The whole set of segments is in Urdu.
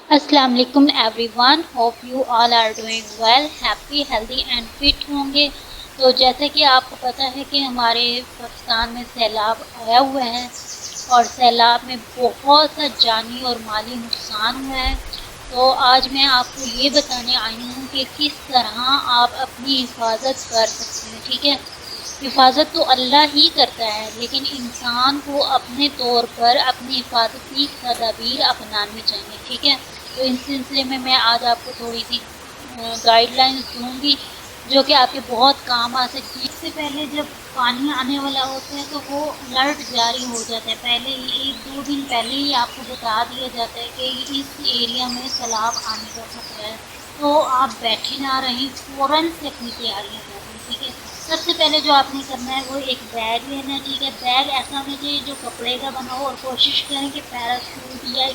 السلام علیکم everyone, hope you all are doing well, happy healthy and fit ہوں گے۔ تو جیسا کہ آپ کو پتہ ہے کہ ہمارے پاکستان میں سیلاب آیا ہوا ہے اور سیلاب میں بہت سا جانی اور مالی نقصان ہوا ہے۔ تو آج میں آپ کو یہ بتانے آئی ہوں کہ کس طرح آپ اپنی حفاظت کر سکتے ہیں، ٹھیک ہے۔ حفاظت تو اللہ ہی کرتا ہے، لیکن انسان کو اپنے طور پر اپنی حفاظتی تدابیر اپنانی چاہیے، ٹھیک ہے۔ تو اس سلسلے میں آج آپ کو تھوڑی سی گائیڈ لائنز دوں گی جو کہ آپ کے بہت کام آ سکتی ہے۔ اس سے پہلے جب پانی آنے والا ہوتا ہے تو وہ الرٹ جاری ہو جاتا ہے، پہلے ہی 1-2 دن پہلے ہی آپ کو بتا دیا جاتا ہے کہ اس ایریا میں سیلاب آنے کا خطرہ ہے۔ تو آپ بیٹھے نہ رہیں، فوراً سے اپنی تیاریاں کر لیں، ٹھیک ہے۔ سب سے پہلے جو آپ نے کرنا ہے وہ ایک بیگ لینا ہے، ٹھیک ہے۔ بیگ ایسا ہونا چاہیے جو کپڑے کا بنا ہو، اور کوشش کریں کہ پیراشوٹ یا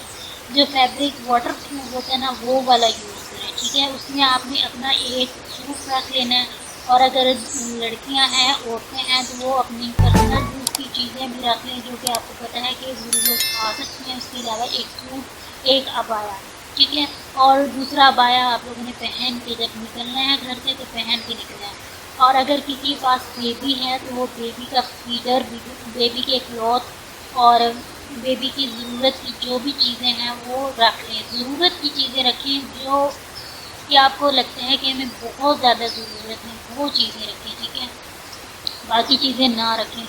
جو فیبرک واٹر پروف ہوتا ہے نا وہ والا یوز کریں، ٹھیک ہے۔ اس میں آپ نے اپنا ایک سوٹ رکھ لینا ہے، اور اگر لڑکیاں ہیں، عورتیں ہیں، تو وہ اپنی پرسنل یوز کی چیزیں بھی رکھ لیں جو کہ آپ کو پتہ ہے کہ ضرورت آ سکتی ہیں۔ اس کے علاوہ ایک سوٹ، ایک عبایا، ٹھیک ہے۔ اور دوسرا عبایا آپ لوگوں نے پہن کے جب نکلنا ہے گھر سے تو پہن کے نکلنا ہے۔ اور اگر کسی کے پاس بیبی ہے تو وہ بیبی کا فیڈر، بیبی کے کلوتھ اور بیبی کی ضرورت کی جو بھی چیزیں ہیں وہ رکھ لیں۔ ضرورت کی چیزیں رکھیں جو کہ آپ کو لگتا ہے کہ ہمیں بہت زیادہ ضرورت ہے، وہ چیزیں رکھیں، ٹھیک ہے۔ باقی چیزیں نہ رکھیں،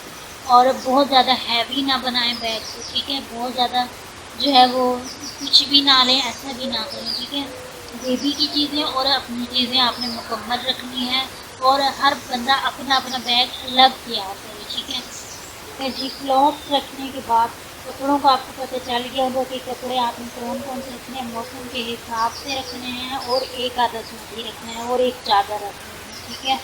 اور بہت زیادہ ہیوی نہ بنائیں بیگ کو، ٹھیک ہے۔ بہت زیادہ جو ہے وہ کچھ بھی نہ لیں، ایسا بھی نہ کریں، ٹھیک ہے۔ بیبی کی چیزیں اور اپنی چیزیں آپ نے مکمل رکھنی ہے، اور ہر بندہ اپنا اپنا بیگ الگ تیار کرے، ٹھیک ہے۔ پھر جی کلوتھ رکھنے کے بعد کپڑوں کا آپ کو پتہ چل گیا ہوگا کہ کپڑے آپ نے کون کون سے رکھنے ہیں، موسم کے حساب سے رکھنے ہیں، اور ایک آدھا سوٹ ہی رکھنا ہے اور ایک چادر رکھنی ہے، ٹھیک ہے۔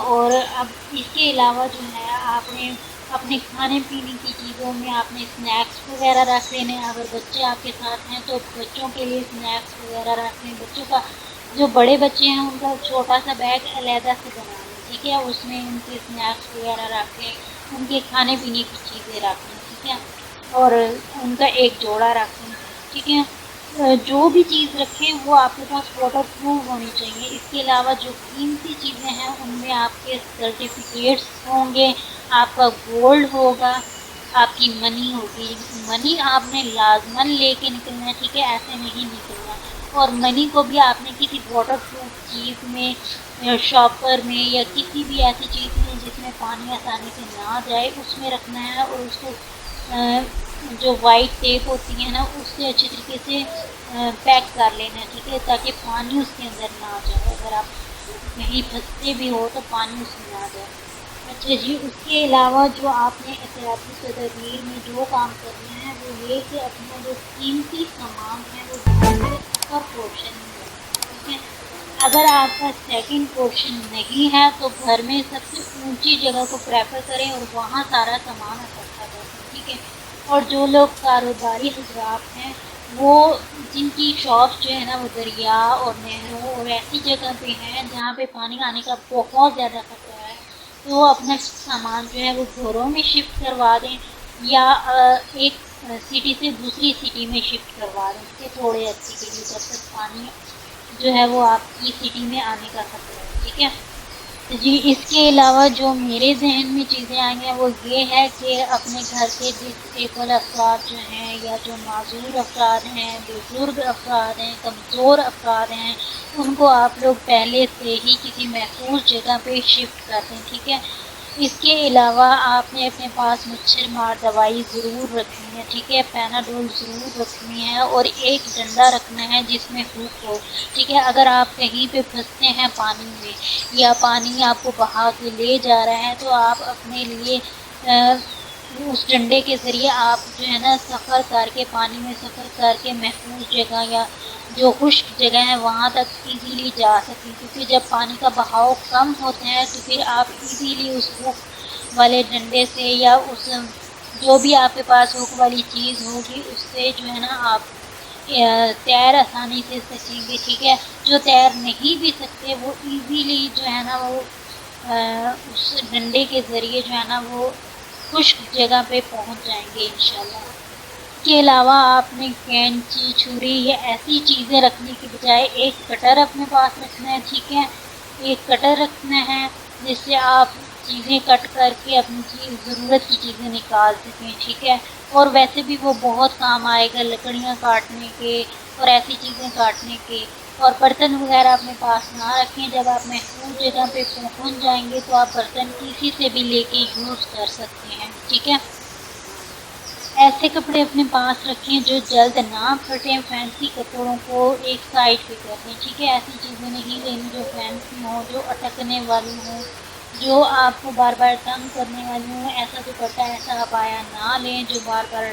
اور اب اس کے علاوہ جو ہے آپ نے اپنے کھانے پینے کی چیزوں میں آپ نے اسنیکس وغیرہ رکھ لینے ہیں۔ اگر بچے آپ کے ساتھ ہیں تو بچوں کے لیے اسنیکس وغیرہ رکھ لیں۔ بچوں کا جو بڑے بچے ہیں ان کا چھوٹا سا بیگ علیحدہ سے بنا لیں، ٹھیک ہے۔ اس میں ان کے اسنیکس وغیرہ رکھ لیں، ان کے کھانے پینے کی چیزیں رکھ لیں، ٹھیک ہے۔ اور ان کا ایک جوڑا رکھ لیں، ٹھیک ہے۔ جو بھی چیز رکھیں وہ آپ کے پاس واٹر پروف ہونی چاہیے۔ اس کے علاوہ جو قیمتی چیزیں ہیں ان میں آپ کے سرٹیفکیٹس ہوں گے، آپ کا گولڈ ہوگا، آپ کی منی ہوگی۔ منی آپ نے لازماً لے کے نکلنا ہے، ٹھیک ہے، ایسے نہیں نکلنا۔ اور منی کو بھی آپ نے کسی واٹر پروف چیز میں، شاپر میں، یا کسی بھی ایسی چیز میں جس میں پانی آسانی سے نہ جائے اس میں رکھنا ہے، اور اس کو جو وائٹ ٹیپ ہوتی ہے نا اس سے اچھی طریقے سے پیک کر لینا ہے، ٹھیک ہے، تاکہ پانی اس کے اندر نہ جائے۔ اگر آپ کہیں پھنستے بھی ہو تو پانی اس میں نہ جائے۔ اچھا جی، اس کے علاوہ جو آپ نے احتیاطی تدابیر میں جو کام کرنا ہے وہ یہ کہ اپنا جو قیمتی سامان ہے وہ گھر کے اپر پورشن میں رکھیں، ٹھیک ہے۔ اگر آپ کا سیکنڈ پورشن نہیں ہے تو گھر میں سب سے اونچی جگہ کو پریفر کریں اور وہاں سارا سامان اکٹھا کریں، ٹھیک ہے۔ اور جو لوگ کاروباری حضرات ہیں وہ جن کی شاپس جو ہے نا وہ دریا اور نہروں اور ایسی جگہ پہ ہیں جہاں پہ پانی آنے کا بہت زیادہ خطرہ ہے، تو وہ اپنا سامان جو ہے وہ گھروں میں شفٹ کروا دیں، یا ایک سٹی سے دوسری سٹی میں شفٹ کروا دیں کہ تھوڑے عرصے کے لیے، جب تک پانی جو ہے وہ آپ کی سٹی میں آنے کا خطرہ ہے، ٹھیک ہے۔ جی، اس کے علاوہ جو میرے ذہن میں چیزیں آئی ہیں وہ یہ ہے کہ اپنے گھر کے ڈس ایبل افراد جو ہیں، یا جو معذور افراد ہیں، بزرگ افراد ہیں، کمزور افراد ہیں، ان کو آپ لوگ پہلے سے ہی کسی محفوظ جگہ پہ شفٹ کر دیں، ٹھیک ہے۔ اس کے علاوہ آپ نے اپنے پاس مچھر مار دوائی ضرور رکھنی ہے، ٹھیک ہے، پیناڈول ضرور رکھنی ہے، اور ایک ڈنڈا رکھنا ہے جس میں ہک ہو، ٹھیک ہے۔ اگر آپ کہیں پہ پھنستے ہیں پانی میں، یا پانی آپ کو بہا کے لے جا رہا ہے، تو آپ اپنے لیے اس ڈنڈے کے ذریعے آپ جو ہے نا سفر کر کے، پانی میں سفر کر کے محفوظ جگہ یا جو خشک جگہ ہے وہاں تک ایزیلی جا سکیں، کیونکہ جب پانی کا بہاؤ کم ہوتا ہے تو پھر آپ ایزیلی اس ہک والے ڈنڈے سے، یا اس جو بھی آپ کے پاس ہک والی چیز ہوگی اس سے جو ہے نا آپ تیر آسانی سے سکیں گے، ٹھیک ہے۔ جو تیر نہیں بھی سکتے وہ ایزیلی جو ہے نا وہ اس ڈنڈے کے ذریعے جو ہے نا وہ خشک جگہ پہ پہنچ جائیں گے انشاءاللہ۔ کے علاوہ آپ نے کینچی، چھری یا ایسی چیزیں رکھنے کی بجائے ایک کٹر اپنے پاس رکھنا ہے، ٹھیک ہے، ایک کٹر رکھنا ہے جس سے آپ چیزیں کٹ کر کے اپنی ضرورت کی چیزیں نکال سکیں، ٹھیک ہے۔ اور ویسے بھی وہ بہت کام آئے گا لکڑیاں کاٹنے کے اور ایسی چیزیں کاٹنے کے۔ اور برتن وغیرہ اپنے پاس نہ رکھیں، جب آپ محفوظ جگہ پہ پہنچ جائیں گے تو آپ برتن کسی سے بھی لے کے یوز کر سکتے ہیں، ٹھیک ہے۔ ایسے کپڑے اپنے پاس رکھیں جو جلد نہ پھٹیں، فینسی کپڑوں کو ایک سائڈ پہ کر دیں، ٹھیک ہے۔ ایسی چیزیں نہیں لینی جو فینسی ہوں، جو اٹکنے والی ہوں، جو آپ کو بار بار تنگ کرنے والی ہوں۔ ایسا دوپٹہ، ایسا عبایا نہ لیں جو بار بار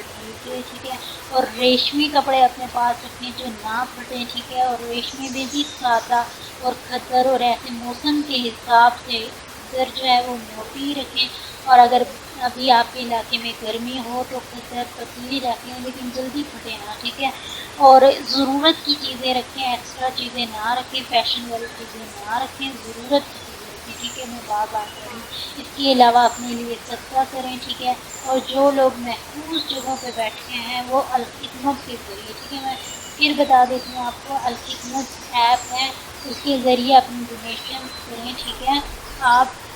ٹھیک ہے۔ اور ریشمی کپڑے اپنے پاس رکھیں جو نہ پھٹیں، ٹھیک ہے۔ اور ریشمی میں بھی سادہ اور کھدر اور ایسے موسم کے حساب سے کھدر جو ہے وہ موٹی رکھیں۔ اور اگر ابھی آپ کے علاقے میں گرمی ہو تو کھدر پتلی رکھیں لیکن جلدی پھٹے نہ، ٹھیک ہے۔ اور ضرورت کی چیزیں رکھیں، ایکسٹرا چیزیں نہ رکھیں، فیشن والی چیزیں نہ رکھیں، ضرورت کی چیزیں رکھیں، ٹھیک ہے۔ میں بار بار کہہ رہی ہوں، اس کے علاوہ اپنے لیے صدقہ کریں، ٹھیک ہے۔ اور جو لوگ محفوظ جگہوں پہ بیٹھے ہیں وہ الخدمت کے ذریعے، ٹھیک ہے، میں پھر بتا دیتی ہوں آپ کو، الخدمت ایپ ہے، اس کے ذریعے اپنی ڈونیشن کریں، ٹھیک ہے۔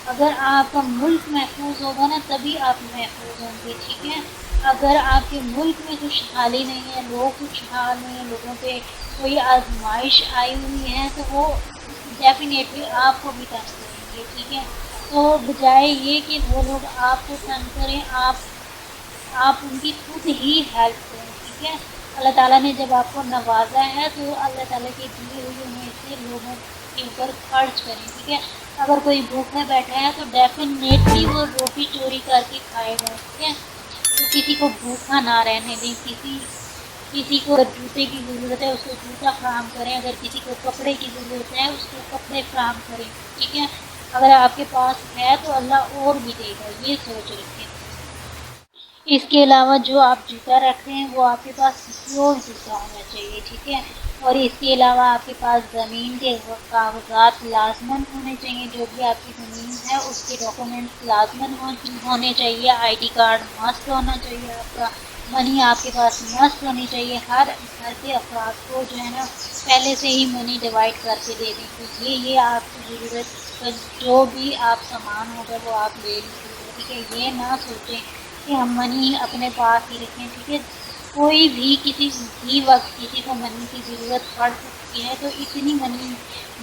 اگر آپ کا ملک محفوظ ہوگا نا تبھی آپ محفوظ ہوں گے، ٹھیک ہے۔ اگر آپ کے ملک میں خوشحالی نہیں ہے، لوگ خوشحال نہیں ہیں، لوگوں پہ کوئی آزمائش آئی ہوئی ہے تو وہ ڈیفینیٹلی آپ کو بھی تنگ کریں گے، ٹھیک ہے۔ تو بجائے یہ کہ وہ لوگ آپ کو تنگ کریں، آپ ان کی خود ہی ہیلپ کریں، ٹھیک ہے۔ اللہ تعالیٰ نے جب آپ کو نوازا ہے تو اللہ تعالیٰ کے دیے ہوئے میں سے لوگوں کے اوپر خرچ کریں، ٹھیک ہے۔ اگر کوئی بھوکا بیٹھا ہے تو ڈیفینیٹلی وہ روٹی چوری کر کے کھائے گا، ٹھیک ہے۔ تو کسی کو بھوکا نہ رہنے دیں، کسی کو جوتے کی ضرورت ہے اس کو جوتا فراہم کریں، اگر کسی کو کپڑے کی ضرورت ہے اس کو کپڑے فراہم کریں، ٹھیک ہے۔ اگر آپ کے پاس ہے تو اللہ اور بھی دے گا، یہ سوچ رکھیں۔ اس کے علاوہ جو آپ جوتا رکھ رہے ہیں وہ آپ کے پاس سیکیور جوتا ہونا چاہیے، ٹھیک ہے۔ اور اس کے علاوہ آپ کے پاس زمین کے کاغذات لازماً ہونے چاہیے، جو بھی آپ کی زمین ہے اس کے ڈاکومنٹس لازماً ہونے چاہیے، آئی ڈی کارڈ مست ہونا چاہیے، آپ کا منی آپ کے پاس مست ہونی چاہیے۔ ہر گھر کے افراد کو جو ہے نا پہلے سے ہی منی ڈیوائڈ کر کے دے دیں، کیونکہ یہ آپ کی ضرورت کا جو بھی آپ سامان ہوگا وہ آپ لے لیجیے، ٹھیک ہے۔ یہ نہ سوچیں کہ ہم منی اپنے پاس ہی رکھیں، ٹھیک ہے۔ کوئی بھی کسی بھی وقت کسی کو منی کی ضرورت پڑ سکتی ہے تو اتنی منی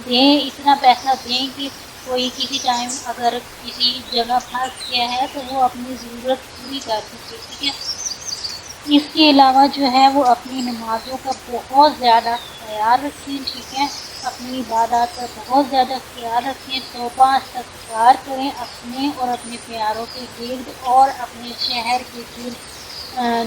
دیں، اتنا پیسہ دیں کہ کوئی کسی ٹائم اگر کسی جگہ پھنس گیا ہے تو وہ اپنی ضرورت پوری کر سکے، ٹھیک ہے۔ اس کے علاوہ جو ہے وہ اپنی نمازوں کا بہت زیادہ خیال رکھیں، ٹھیک ہے۔ اپنی عبادات کا بہت زیادہ خیال رکھیں، توبہ استغفار کریں اپنے اور اپنے پیاروں کے گرد اور اپنے شہر کے گرد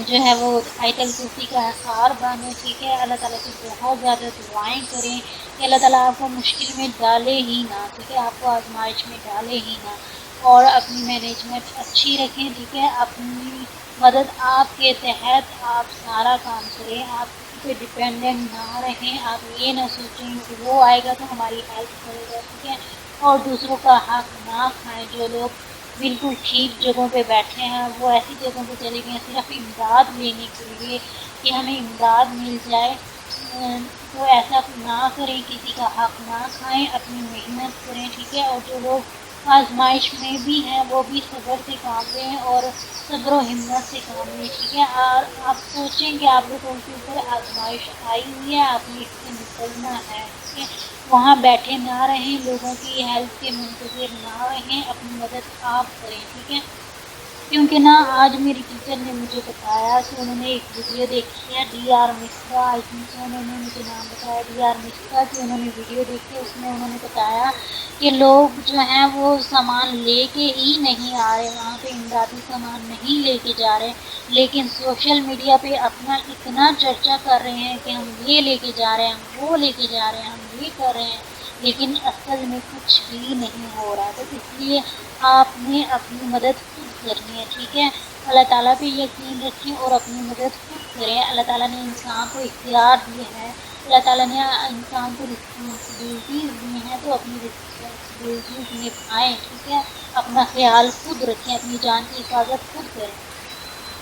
جو ہے وہ آیت الکرسی کا حصار باندھیں، ٹھیک ہے۔ اللہ تعالیٰ سے بہت زیادہ دعائیں کریں کہ اللہ تعالیٰ آپ کو مشکل میں ڈالے ہی نہ، ٹھیک ہے، آپ کو آزمائش میں ڈالے ہی نہ۔ اور اپنی مینجمنٹ اچھی رکھیں، ٹھیک ہے۔ اپنی مدد آپ کے تحت آپ سارا کام کریں، آپ کسی پہ ڈپینڈنٹ نہ رہیں، آپ یہ نہ سوچیں کہ وہ آئے گا تو ہماری ہیلپ کرے گا، ٹھیک ہے۔ اور دوسروں کا حق نہ کھائیں، جو لوگ بالکل ٹھیک جگہوں پہ بیٹھے ہیں وہ ایسی جگہوں پہ چلے گئے صرف امداد لینے کے لیے کہ ہمیں امداد مل جائے، تو ایسا نہ کریں، کسی کا حق نہ کھائیں، اپنی محنت کریں، ٹھیک ہے۔ اور جو لوگ آزمائش میں بھی ہیں وہ بھی صبر سے کام لیں اور صبر و ہمت سے کام لیں، ٹھیک ہے۔ اور آپ سوچیں کہ آپ لوگوں کے اوپر آزمائش آئی ہوئی ہے، آپ نے اس سے نکلنا ہے، ٹھیک ہے۔ وہاں بیٹھے نہ رہیں، لوگوں کی ہیلپ کے منتظر نہ رہیں، اپنی مدد آپ کریں، ٹھیک ہے۔ کیونکہ نا آج میری ٹیچر نے مجھے بتایا کہ انہوں نے ایک ویڈیو دیکھی ہے، D R Misra, I think so انہوں نے مجھے نام بتایا، ڈی آر مسرا کی انہوں نے ویڈیو دیکھی، اس میں انہوں نے بتایا کہ لوگ جو ہیں وہ سامان لے کے ہی نہیں آ رہے، وہاں پہ امدادی سامان نہیں لے کے جا رہے، لیکن سوشل میڈیا پہ اپنا اتنا چرچا کر رہے ہیں کہ ہم یہ لے کے جا رہے ہیں، ہم وہ لے کے جا رہے ہیں، ہم یہ کر رہے ہیں، لیکن اصل میں کچھ بھی نہیں ہو رہا۔ تو اس لیے آپ نے اپنی مدد خود کرنی ہے، ٹھیک ہے۔ اللہ تعالیٰ پہ یقین رکھیں اور اپنی مدد خود کریں۔ اللہ تعالیٰ نے انسان کو اختیار دیے ہیں، اللہ تعالیٰ نے انسان کو رسپانسبلٹیز دی ہیں، تو اپنی رسپانسبلٹیز نبھائیں، ٹھیک ہے۔ اپنا خیال خود رکھیں، اپنی جان کی حفاظت خود کریں۔